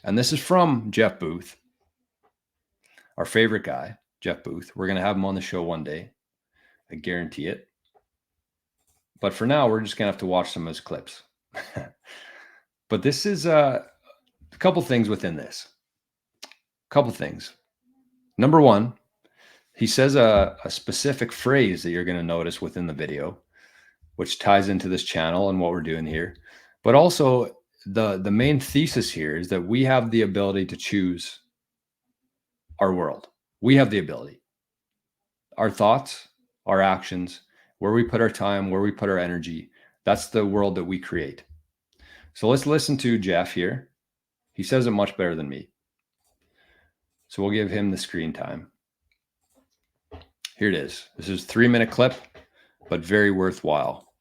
And this is from Jeff Booth, our favorite guy, Jeff Booth. We're going to have him on the show one day. I guarantee it. But for now, we're just going to have to watch some of his clips. But this is a couple things within this. Couple things. Number one, he says a specific phrase that you're going to notice within the video, which ties into this channel and what we're doing here. But also the main thesis here is that we have the ability to choose our world. We have the ability. Our thoughts, our actions, where we put our time, where we put our energy, that's the world that we create. So let's listen to Jeff here. He says it much better than me. So we'll give him the screen time. Here it is. This is a 3-minute clip, but very worthwhile.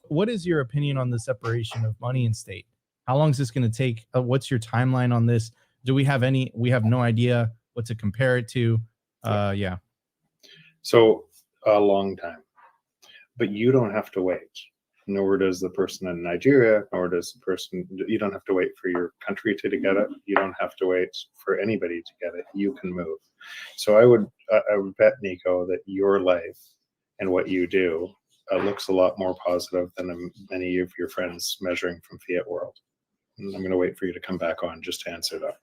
What is your opinion on the separation of money and state? How long is this going to take? What's your timeline on this? Do we have any? We have no idea what to compare it to. Yeah. So a long time, but you don't have to wait. Nor does the person in Nigeria, nor does the person, you don't have to wait for your country to get it. You don't have to wait for anybody to get it. You can move. So I would bet, Nico, that your life and what you do looks a lot more positive than many of your friends measuring from Fiat World. And I'm going to wait for you to come back on just to answer that.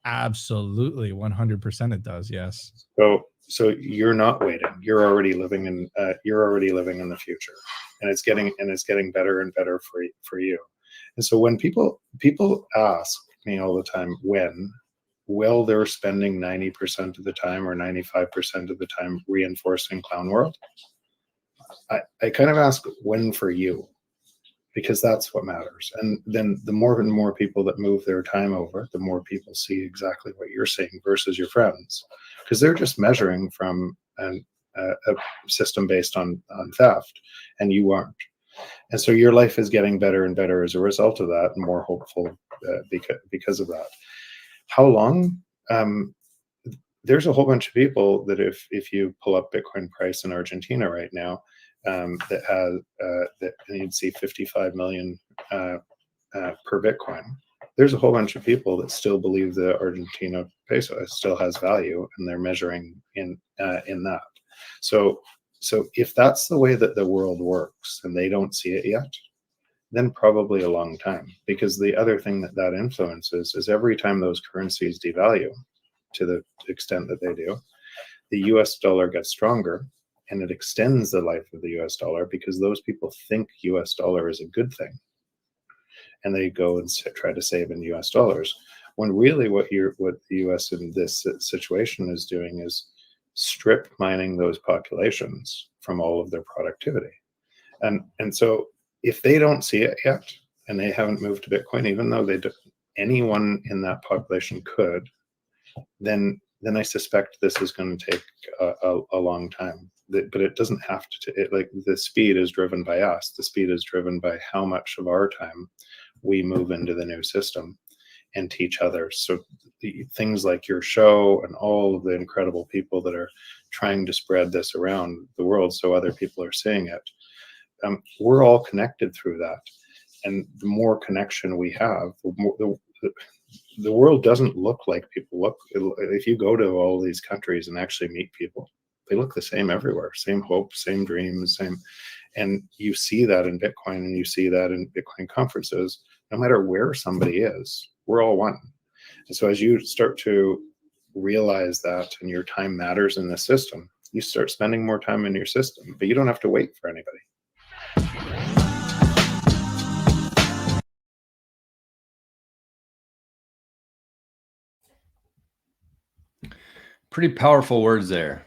Absolutely. 100% it does. Yes. So you're not waiting. You're already living in the future, and it's getting better and better for you. And so when people ask me all the time, well, they're spending 90% of the time or 95% of the time reinforcing Clown World. I kind of ask when for you, because that's what matters. And then the more and more people that move their time over, the more people see exactly what you're seeing versus your friends, because they're just measuring from a system based on theft, and you aren't. And so your life is getting better and better as a result of that, and more hopeful because of that. How long? There's a whole bunch of people that if you pull up Bitcoin price in Argentina right now, that you'd see 55 million per Bitcoin. There's a whole bunch of people that still believe the Argentina peso still has value, and they're measuring in that. So if that's the way that the world works and they don't see it yet, then probably a long time. Because the other thing that influences is every time those currencies devalue, to the extent that they do, the US dollar gets stronger, and it extends the life of the US dollar, because those people think US dollar is a good thing, and they go and try to save in US dollars, when really what the US in this situation is doing is strip mining those populations from all of their productivity. And so if they don't see it yet, and they haven't moved to Bitcoin, even though anyone in that population could, then I suspect this is going to take a long time. But it doesn't have to. Like, the speed is driven by us. The speed is driven by how much of our time we move into the new system and teach others. So things like your show and all of the incredible people that are trying to spread this around the world so other people are seeing it. We're all connected through that. And the more connection we have, the world doesn't look like people look. If you go to all these countries and actually meet people, they look the same everywhere. Same hopes, same dreams, and you see that in Bitcoin, and you see that in Bitcoin conferences. No matter where somebody is, we're all one. And so as you start to realize that, and your time matters in the system, you start spending more time in your system, but you don't have to wait for anybody. Pretty powerful words there.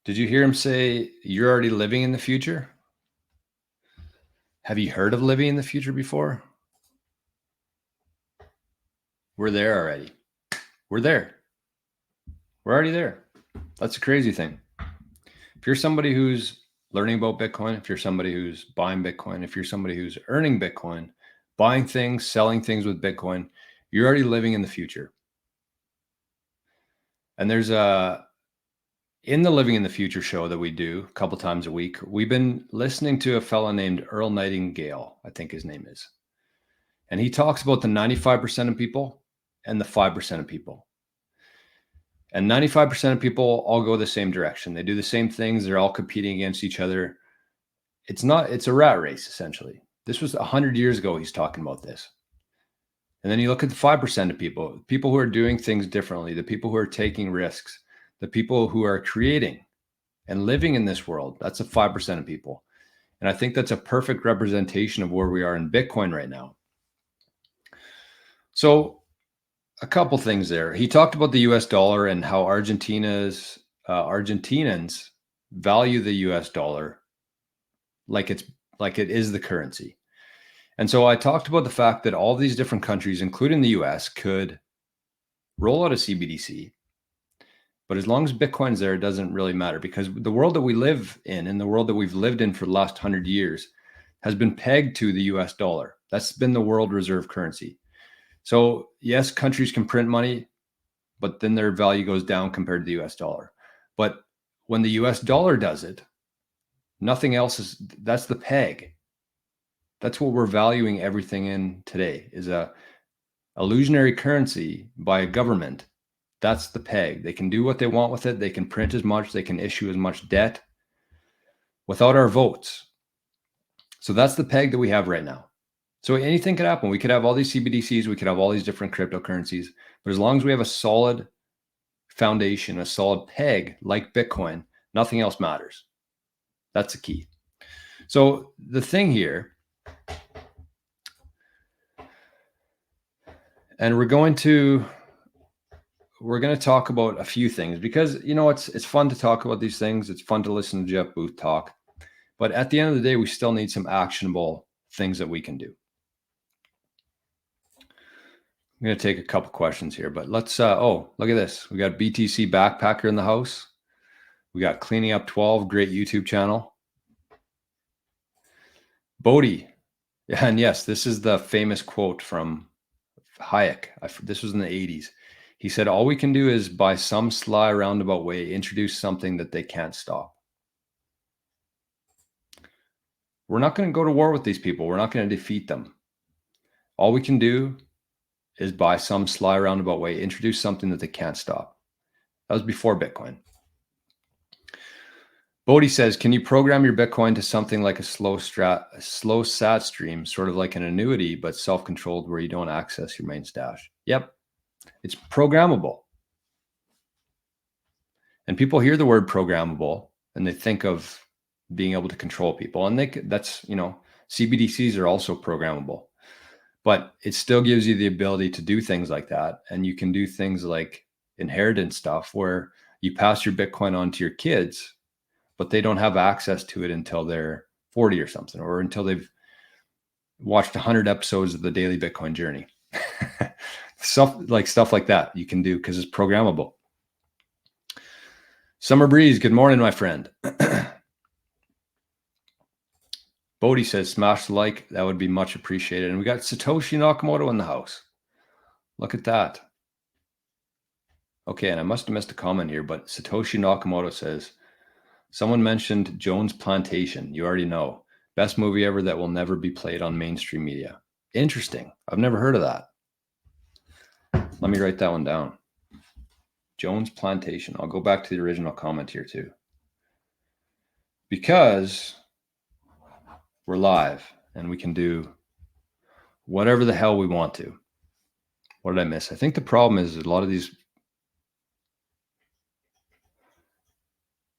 Did you hear him say, you're already living in the future? Have you heard of living in the future before? We're there already. We're there. We're already there. That's a crazy thing. If you're somebody who's learning about Bitcoin, if you're somebody who's buying Bitcoin, if you're somebody who's earning Bitcoin, buying things, selling things with Bitcoin, you're already living in the future. And there's in the Living in the Future show that we do a couple times a week, we've been listening to a fella named Earl Nightingale, I think his name is. And he talks about the 95% of people and the 5% of people. And 95% of people all go the same direction. They do the same things. They're all competing against each other. It's a rat race, essentially. This was 100 years ago. He's talking about this. And then you look at the 5% of people who are doing things differently, the people who are taking risks, the people who are creating and living in this world. That's the 5% of people. And I think that's a perfect representation of where we are in Bitcoin right now. So a couple things there. He talked about the US dollar and how Argentinians value the US dollar like it is the currency. And so I talked about the fact that all these different countries, including the US, could roll out a CBDC. But as long as Bitcoin's there, it doesn't really matter, because the world that we live in and the world that we've lived in for the last 100 years has been pegged to the US dollar. That's been the world reserve currency. So yes, countries can print money, but then their value goes down compared to the US dollar. But when the US dollar does it, nothing else that's the peg. That's what we're valuing everything in today, is a illusionary currency by a government. That's the peg. They can do what they want with it. They can print as much, they can issue as much debt without our votes. So that's the peg that we have right now. So anything could happen. We could have all these CBDCs, we could have all these different cryptocurrencies, but as long as we have a solid foundation, a solid peg like Bitcoin, nothing else matters. That's the key. So the thing here, and we're going to talk about a few things, because it's fun to talk about these things. It's fun to listen to Jeff Booth talk, but at the end of the day, we still need some actionable things that we can do. I'm going to take a couple questions here, but let's, oh, look at this. We got BTC Backpacker in the house. We got Cleaning Up 12, great YouTube channel. Bodhi. Yeah, and yes, this is the famous quote from Hayek. This was in the 80s. He said, all we can do is by some sly roundabout way, introduce something that they can't stop. We're not going to go to war with these people. We're not going to defeat them. All we can do is by some sly roundabout way, introduce something that they can't stop. That was before Bitcoin. Bodhi says, can you program your Bitcoin to something like a slow sat stream, sort of like an annuity, but self-controlled, where you don't access your main stash? Yep. It's programmable. And people hear the word programmable and they think of being able to control people. And that's, CBDCs are also programmable, but it still gives you the ability to do things like that. And you can do things like inheritance stuff, where you pass your Bitcoin on to your kids, but they don't have access to it until they're 40 or something, or until they've watched 100 episodes of the Daily Bitcoin Journey. Stuff like that you can do because it's programmable. Summer Breeze, good morning, my friend. Bodhi says, smash the like. That would be much appreciated. And we got Satoshi Nakamoto in the house. Look at that. Okay, and I must have missed a comment here, but Satoshi Nakamoto says, someone mentioned Jones Plantation. You already know. Best movie ever that will never be played on mainstream media. Interesting. I've never heard of that. Let me write that one down. Jones Plantation. I'll go back to the original comment here too, because we're live and we can do whatever the hell we want to. What did I miss? I think the problem is a lot of these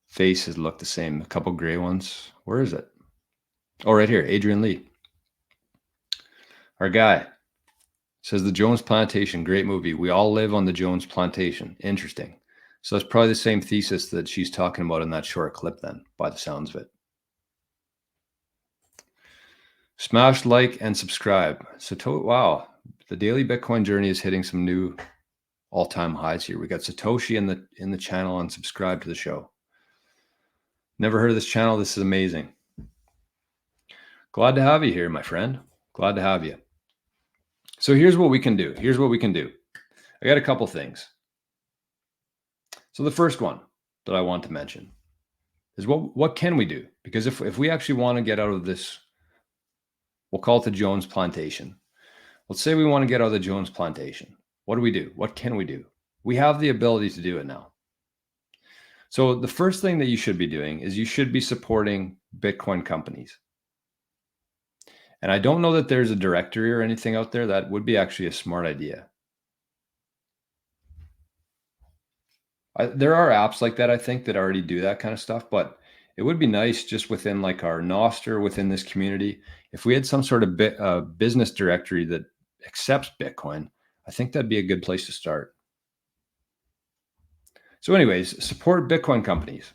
faces look the same. A couple gray ones. Where is it? Oh, right here. Adrian Lee. Our guy says the Jones Plantation, great movie. We all live on the Jones Plantation. Interesting. So that's probably the same thesis that she's talking about in that short clip then, by the sounds of it. Smash like and subscribe. Wow, the Daily Bitcoin Journey is hitting some new all-time highs here. We got Satoshi in the channel and subscribe to the show. Never heard of this channel. This is amazing. Glad to have you here, my friend. Glad to have you. So here's what we can do. I got a couple things. So the first one that I want to mention is what can we do? Because if we actually want to get out of this, we'll call it the Jones Plantation. Let's say we want to get out of the Jones plantation. What do we do? What can we do? We have the ability to do it now. So the first thing that you should be doing is you should be supporting Bitcoin companies. And I don't know that there's a directory or anything out there. That would be actually a smart idea. There are apps like that, I think, that already do that kind of stuff, but it would be nice just within like our nostr, within this community, if we had some sort of business directory that accepts Bitcoin. I think that'd be a good place to start. So anyways, support Bitcoin companies.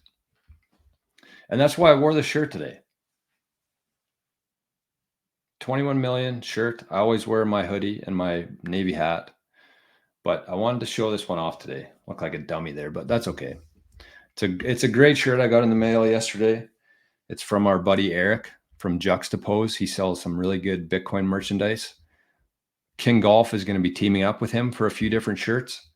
And that's why I wore the shirt today. 21 million shirt. I always wear my hoodie and my Navy hat, but I wanted to show this one off today. Look like a dummy there, but that's okay. It's a great shirt I got in the mail yesterday. It's from our buddy Eric from Juxtapose. He sells some really good Bitcoin merchandise. King Golf is going to be teaming up with him for a few different shirts.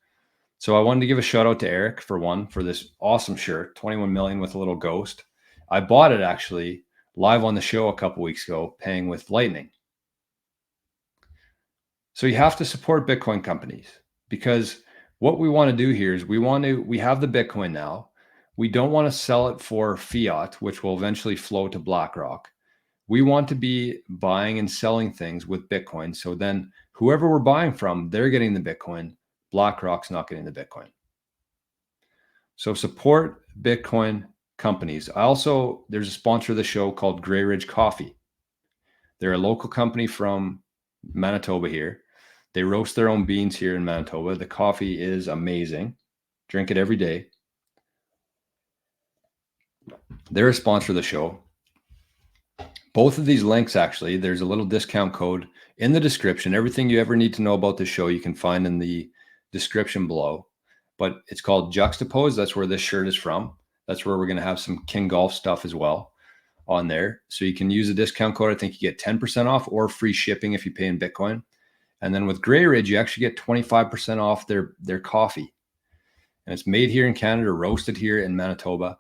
So I wanted to give a shout out to Eric for this awesome shirt, 21 million with a little ghost. I bought it actually live on the show a couple weeks ago, paying with Lightning. So you have to support Bitcoin companies, because what we want to do here is we have the Bitcoin now. We don't want to sell it for fiat, which will eventually flow to BlackRock. We want to be buying and selling things with Bitcoin. So then whoever we're buying from, they're getting the Bitcoin. BlackRock's not getting the Bitcoin. So support Bitcoin companies. There's a sponsor of the show called Grey Ridge Coffee. They're a local company from Manitoba here. They roast their own beans here in Manitoba. The coffee is amazing. Drink it every day. They're a sponsor of the show. Both of these links, actually, there's a little discount code in the description. Everything you ever need to know about the show, you can find in the description below. But it's called Juxtapose. That's where this shirt is from. That's where we're going to have some King Golf stuff as well on there. So you can use a discount code. I think you get 10% off or free shipping if you pay in Bitcoin. And then with Grey Ridge, you actually get 25% off their coffee. And it's made here in Canada, roasted here in Manitoba.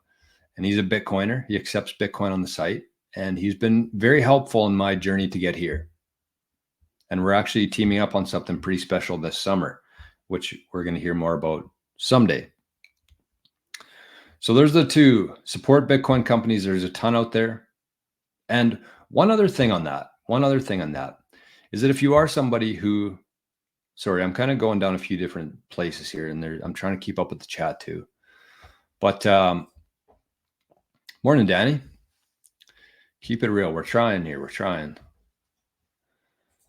And he's a Bitcoiner. He accepts Bitcoin on the site. And he's been very helpful in my journey to get here. And we're actually teaming up on something pretty special this summer, which we're going to hear more about someday. So there's the two. Support Bitcoin companies. There's a ton out there. And one other thing on that is that if you are somebody who, sorry, I'm kind of going down a few different places here, and I'm trying to keep up with the chat too. But morning, Danny. Keep it real. We're trying here. We're trying.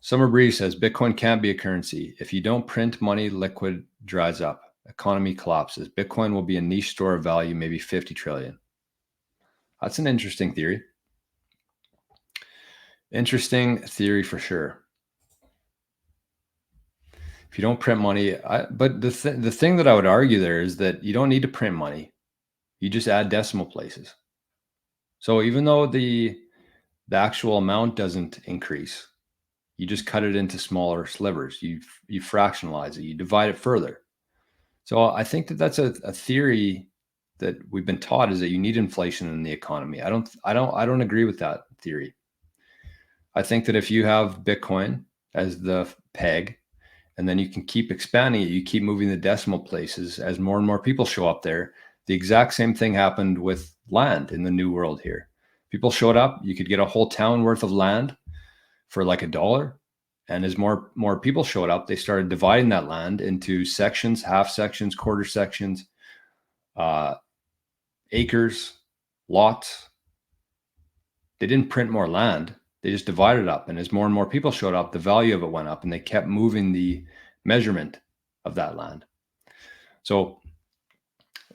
Summer Breeze says Bitcoin can't be a currency. If you don't print money, liquid dries up. Economy collapses. Bitcoin will be a niche store of value, maybe 50 trillion. That's an interesting theory. Interesting theory for sure. If you don't print money, but the thing that I would argue there is that you don't need to print money. You just add decimal places. So even though the actual amount doesn't increase, you just cut it into smaller slivers. You fractionalize it. You divide it further. So I think that that's a theory that we've been taught, is that you need inflation in the economy. I don't agree with that theory. I think that if you have Bitcoin as the peg, and then you can keep expanding it, you keep moving the decimal places as more and more people show up there. The exact same thing happened with land in the New World here. People showed up. You could get a whole town worth of land for like $1. And as more people showed up, they started dividing that land into sections, half sections, quarter sections, acres, lots. They didn't print more land. They just divided it up. And as more and more people showed up, the value of it went up, and they kept moving the measurement of that land. So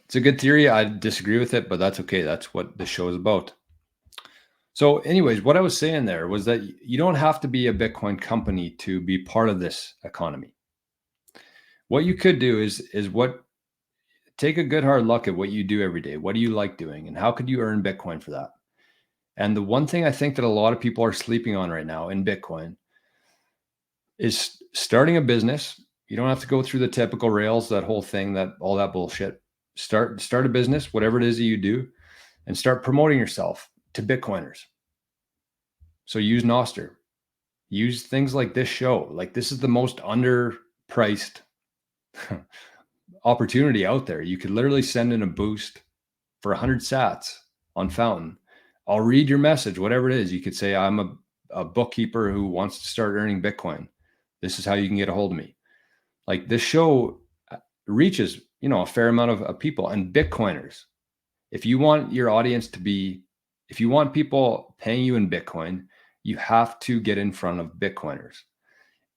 it's a good theory. I disagree with it, but that's okay. That's what the show is about. So anyways, what I was saying there was that you don't have to be a Bitcoin company to be part of this economy. What you could do is take a good hard look at what you do every day. What do you like doing, and how could you earn Bitcoin for that? And the one thing I think that a lot of people are sleeping on right now in Bitcoin is starting a business. You don't have to go through the typical rails, that whole thing, all that bullshit. Start a business, whatever it is that you do, and start promoting yourself to Bitcoiners. So use nostr, use things like this show. Like, this is the most underpriced opportunity out there. You could literally send in a boost for 100 sats on Fountain. I'll read your message, whatever it is. You could say, I'm a bookkeeper who wants to start earning Bitcoin. This is how you can get a hold of me. Like, this show reaches, you know, a fair amount of people and Bitcoiners. If you want your audience to be, if you want people paying you in Bitcoin, you have to get in front of Bitcoiners.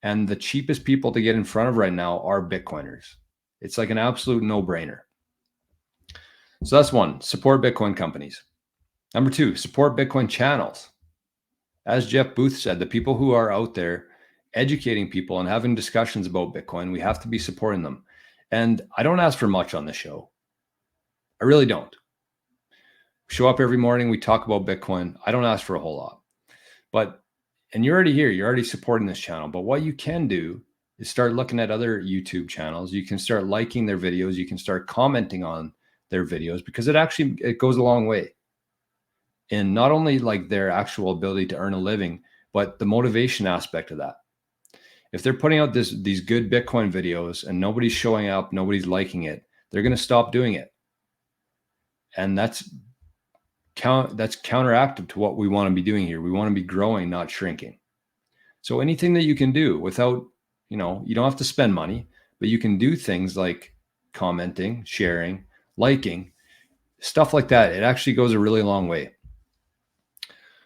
And the cheapest people to get in front of right now are Bitcoiners. It's like an absolute no-brainer. So that's one, support Bitcoin companies. Number two, support Bitcoin channels. As Jeff Booth said, the people who are out there educating people and having discussions about Bitcoin, we have to be supporting them. And I don't ask for much on this show. I really don't. Show up every morning, we talk about Bitcoin. I don't ask for a whole lot. But, and you're already here, you're already supporting this channel. But what you can do is start looking at other YouTube channels. You can start liking their videos. You can start commenting on their videos, because it goes a long way in not only like their actual ability to earn a living, but the motivation aspect of that. If they're putting out these good Bitcoin videos and nobody's showing up, nobody's liking it, they're going to stop doing it. And that's counteractive to what we want to be doing here. We want to be growing, not shrinking. So anything that you can do without, you know, you don't have to spend money, but you can do things like commenting, sharing, liking, stuff like that. It actually goes a really long way.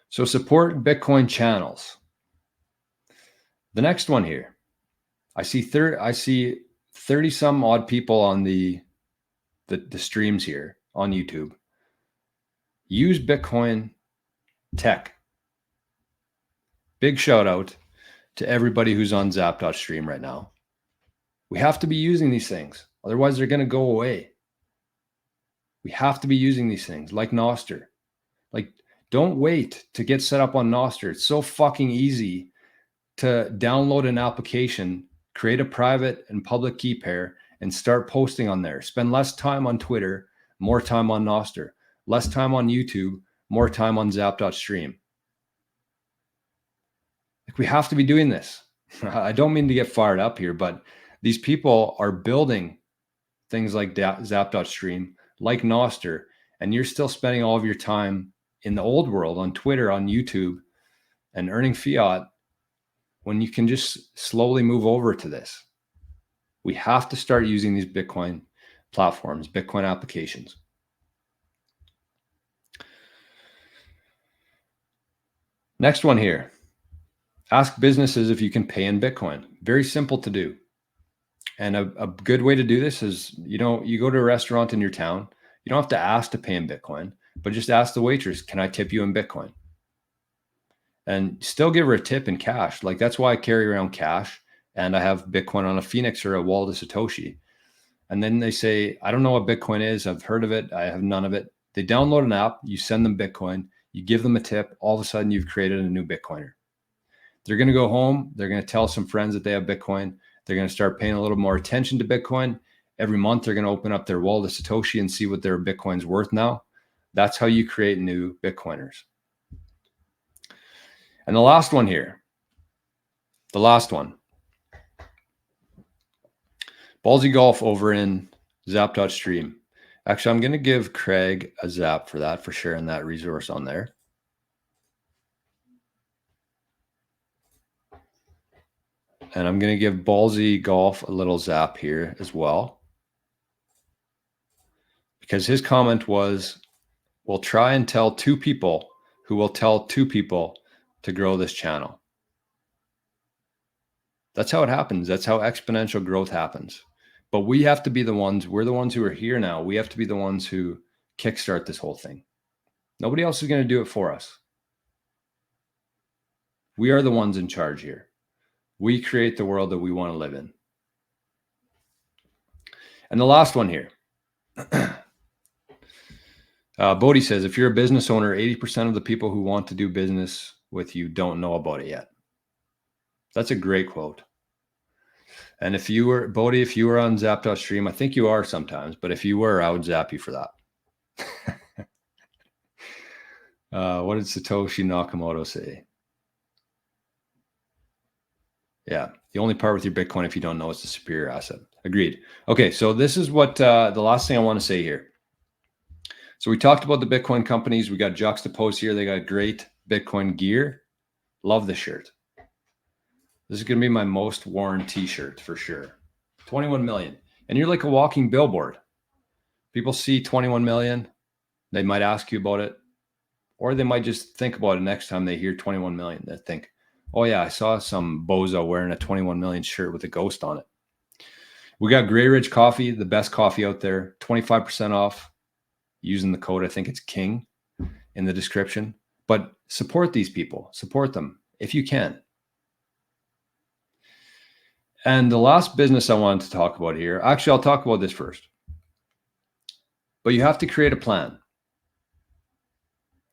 So support Bitcoin channels. The next one here, I see 30 some odd people on the streams here on YouTube. Use Bitcoin tech. Big shout out to everybody who's on Zap.stream right now. We have to be using these things. Otherwise, they're going to go away. We have to be using these things like nostr. Like, don't wait to get set up on nostr. It's so fucking easy to download an application, create a private and public key pair, and start posting on there. Spend less time on Twitter, more time on nostr. Less time on YouTube, more time on Zap.stream. Like, we have to be doing this. I don't mean to get fired up here, but these people are building things like Zap.stream, like nostr, and you're still spending all of your time in the old world on Twitter, on YouTube, and earning fiat when you can just slowly move over to this. We have to start using these Bitcoin platforms, Bitcoin applications. Next one here. Ask businesses if you can pay in Bitcoin. Very simple to do. And a good way to do this is, you know, you go to a restaurant in your town. You don't have to ask to pay in Bitcoin, but just ask the waitress, can I tip you in Bitcoin? And still give her a tip in cash. Like, that's why I carry around cash, and I have Bitcoin on a Phoenix or a wallet of Satoshi. And then they say, I don't know what Bitcoin is. I've heard of it. I have none of it. They download an app. You send them Bitcoin. You give them a tip. All of a sudden, you've created a new Bitcoiner. They're going to go home. They're going to tell some friends that they have Bitcoin. They're going to start paying a little more attention to Bitcoin. Every month, they're going to open up their wallet of Satoshi and see what their Bitcoin's worth now. That's how you create new Bitcoiners. And the last one here, the last one. Ballsy Golf over in Zap.stream. Actually, I'm going to give Craig a zap for that, for sharing that resource on there. And I'm going to give Ballsy Golf a little zap here as well, because his comment was, we'll try and tell 2 people who will tell 2 people to grow this channel. That's how it happens. That's how exponential growth happens. But we have to be the ones, we're the ones who are here now. We have to be the ones who kickstart this whole thing. Nobody else is going to do it for us. We are the ones in charge here. We create the world that we want to live in. And the last one here. Bodhi says, if you're a business owner, 80% of the people who want to do business with you don't know about it yet. That's a great quote. And if you were, Bodhi, if you were on Zap.stream, I think you are sometimes, but if you were, I would zap you for that. What did Satoshi Nakamoto say? Yeah. The only part with your Bitcoin, if you don't know, it's the superior asset. Agreed. Okay. So this is what the last thing I want to say here. So we talked about the Bitcoin companies. We got Juxtapost here. They got great Bitcoin gear. Love the shirt. This is going to be my most worn t-shirt for sure. 21 million. And you're like a walking billboard. People see 21 million. They might ask you about it. Or they might just think about it next time they hear 21 million. They think, oh yeah, I saw some bozo wearing a 21 million shirt with a ghost on it. We got Grey Ridge Coffee, the best coffee out there. 25% off using the code. I think it's KING in the description. But support these people. Support them if you can. And the last business I wanted to talk about here, actually, I'll talk about this first. But you have to create a plan.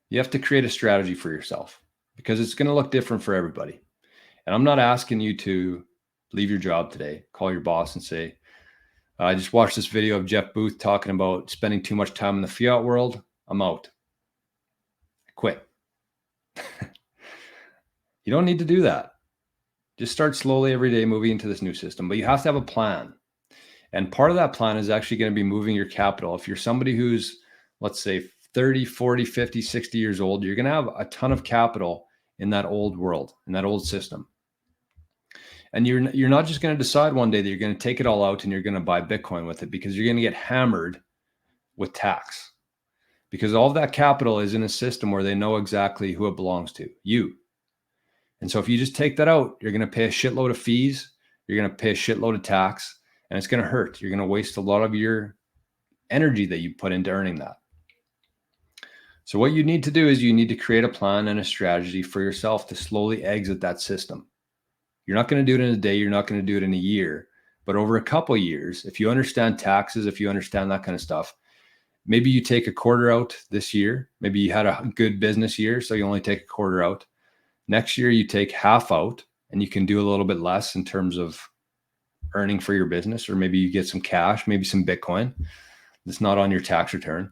You have to create a strategy for yourself because it's going to look different for everybody. And I'm not asking you to leave your job today, call your boss and say, I just watched this video of Jeff Booth talking about spending too much time in the fiat world. I'm out. I quit. You don't need to do that. Just start slowly every day moving into this new system, but you have to have a plan. And part of that plan is actually going to be moving your capital. If you're somebody who's, let's say, 30, 40, 50, 60 years old, you're going to have a ton of capital in that old world, in that old system. And you're not just going to decide one day that you're going to take it all out and you're going to buy Bitcoin with it because you're going to get hammered with tax. Because all of that capital is in a system where they know exactly who it belongs to, you. And so if you just take that out, you're going to pay a shitload of fees, you're going to pay a shitload of tax, and it's going to hurt. You're going to waste a lot of your energy that you put into earning that. So what you need to do is you need to create a plan and a strategy for yourself to slowly exit that system. You're not going to do it in a day. You're not going to do it in a year. But over a couple of years, if you understand taxes, if you understand that kind of stuff, maybe you take a quarter out this year. Maybe you had a good business year, so you only take a quarter out. Next year, you take half out and you can do a little bit less in terms of earning for your business, or maybe you get some cash, maybe some Bitcoin that's not on your tax return.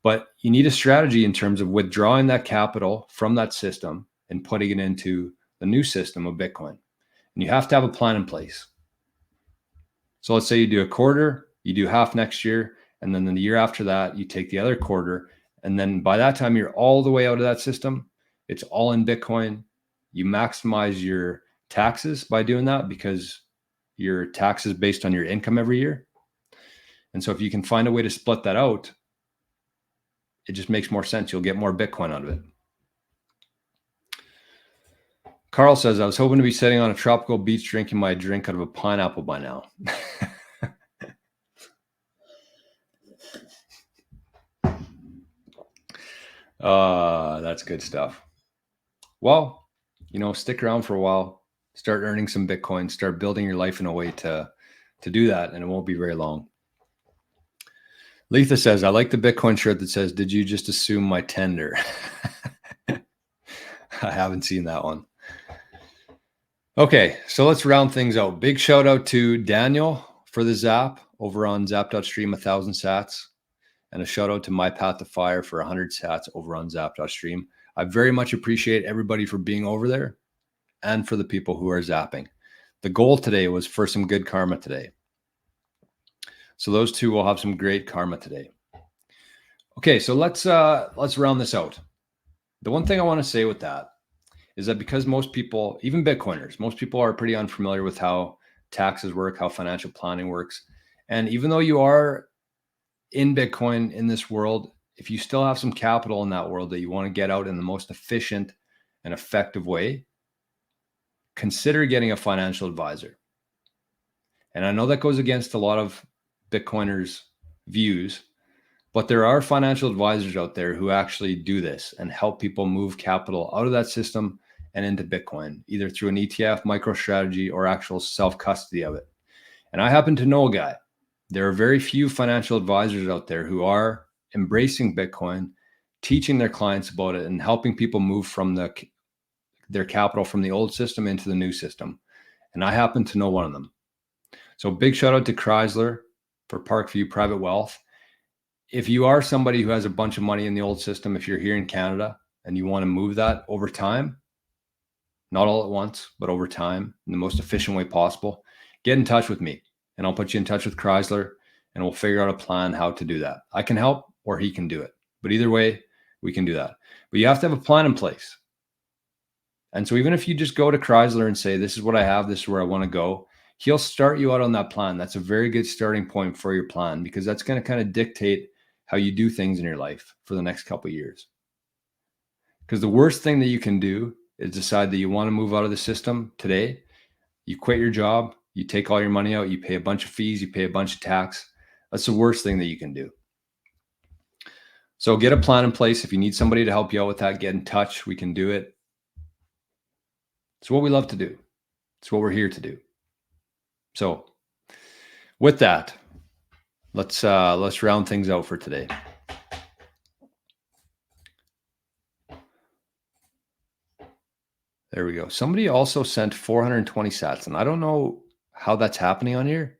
But you need a strategy in terms of withdrawing that capital from that system and putting it into the new system of Bitcoin. And you have to have a plan in place. So let's say you do a quarter, you do half next year, and then the year after that, you take the other quarter. And then by that time, you're all the way out of that system. It's all in Bitcoin. You maximize your taxes by doing that because your tax is based on your income every year. And so if you can find a way to split that out, it just makes more sense. You'll get more Bitcoin out of it. Carl says, I was hoping to be sitting on a tropical beach drinking my drink out of a pineapple by now. That's good stuff. Well, stick around for a while, start earning some Bitcoin, start building your life in a way to do that, and it won't be very long. Letha says, I like the Bitcoin shirt that says, did you just assume my tender? I haven't seen that one. Okay, so let's round things out. Big shout out to Daniel for the Zap over on Zap.stream, 1,000 sats. And a shout out to My Path to Fire for 100 sats over on Zap.stream. I very much appreciate everybody for being over there and for the people who are zapping. The goal today was for some good karma today. So those two will have some great karma today. Okay, so let's round this out. The one thing I want to say with that is that because most people, even Bitcoiners, most people are pretty unfamiliar with how taxes work, how financial planning works. And even though you are in Bitcoin in this world, if you still have some capital in that world that you want to get out in the most efficient and effective way, consider getting a financial advisor. And I know that goes against a lot of Bitcoiners' views, but there are financial advisors out there who actually do this and help people move capital out of that system and into Bitcoin, either through an ETF, MicroStrategy, or actual self-custody of it. And I happen to know a guy. There are very few financial advisors out there who are embracing Bitcoin, teaching their clients about it, and helping people move from their capital from the old system into the new system. And I happen to know one of them. So big shout out to Crysler for Parkview Private Wealth. If you are somebody who has a bunch of money in the old system, if you're here in Canada and you want to move that over time, not all at once, but over time in the most efficient way possible, get in touch with me and I'll put you in touch with Crysler and we'll figure out a plan how to do that. I can help or he can do it. But either way, we can do that. But you have to have a plan in place. And so even if you just go to Crysler and say, this is what I have, this is where I want to go, he'll start you out on that plan. That's a very good starting point for your plan because that's going to kind of dictate how you do things in your life for the next couple of years. Because the worst thing that you can do is decide that you want to move out of the system today. You quit your job, you take all your money out, you pay a bunch of fees, you pay a bunch of tax. That's the worst thing that you can do. So get a plan in place. If you need somebody to help you out with that, get in touch. We can do it. It's what we love to do. It's what we're here to do. So with that, let's round things out for today. There we go. Somebody also sent 420 sats, and I don't know how that's happening on here.